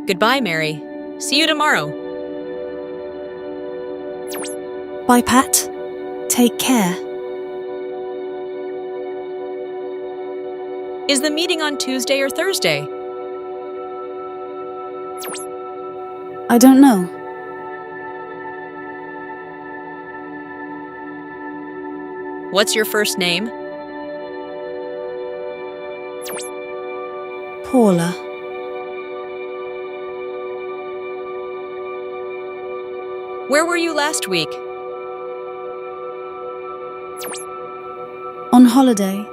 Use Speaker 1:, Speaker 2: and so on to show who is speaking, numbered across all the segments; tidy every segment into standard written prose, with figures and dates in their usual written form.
Speaker 1: Goodbye, Mary. See you tomorrow.
Speaker 2: Bye, Pat. Take care.
Speaker 1: Is the meeting on Tuesday or Thursday?
Speaker 2: I don't know.
Speaker 1: What's your first name?
Speaker 2: Paula.
Speaker 1: Where were you last week?
Speaker 2: On holiday.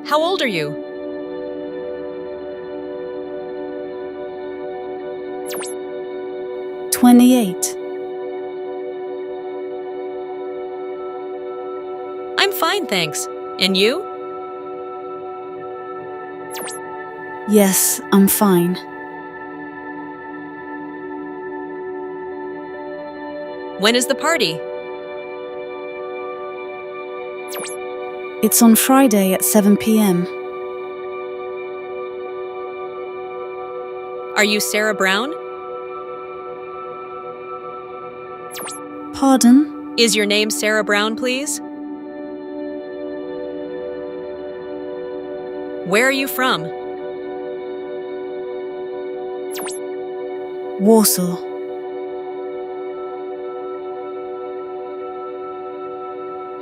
Speaker 1: How old are you?
Speaker 2: "28."
Speaker 1: I'm fine, thanks. And you?
Speaker 2: Yes, I'm fine.
Speaker 1: When is the party?
Speaker 2: It's on Friday at 7 p.m.
Speaker 1: Are you Sarah Brown?
Speaker 2: Pardon?
Speaker 1: Is your name Sarah Brown, please? Where are you from?
Speaker 2: Warsaw.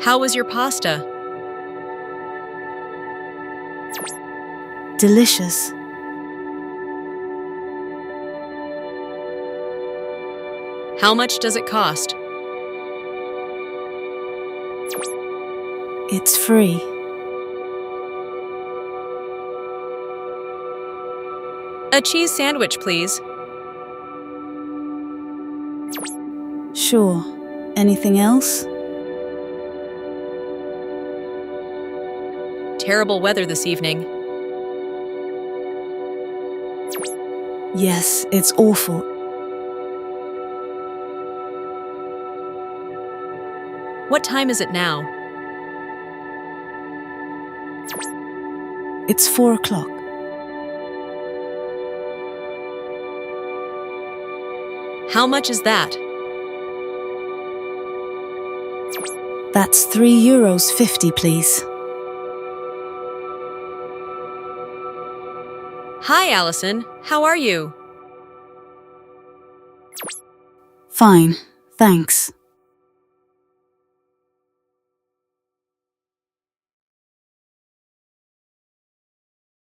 Speaker 1: How was your pasta?
Speaker 2: Delicious.
Speaker 1: How much does it cost?
Speaker 2: It's free.
Speaker 1: A cheese sandwich, please.
Speaker 2: Sure. Anything else?
Speaker 1: Terrible weather this evening.
Speaker 2: Yes, it's awful.
Speaker 1: What time is it now?
Speaker 2: It's 4 o'clock.
Speaker 1: How much is that?
Speaker 2: That's €3.50, please.
Speaker 1: Hi, Allison. How are you?
Speaker 2: Fine, thanks.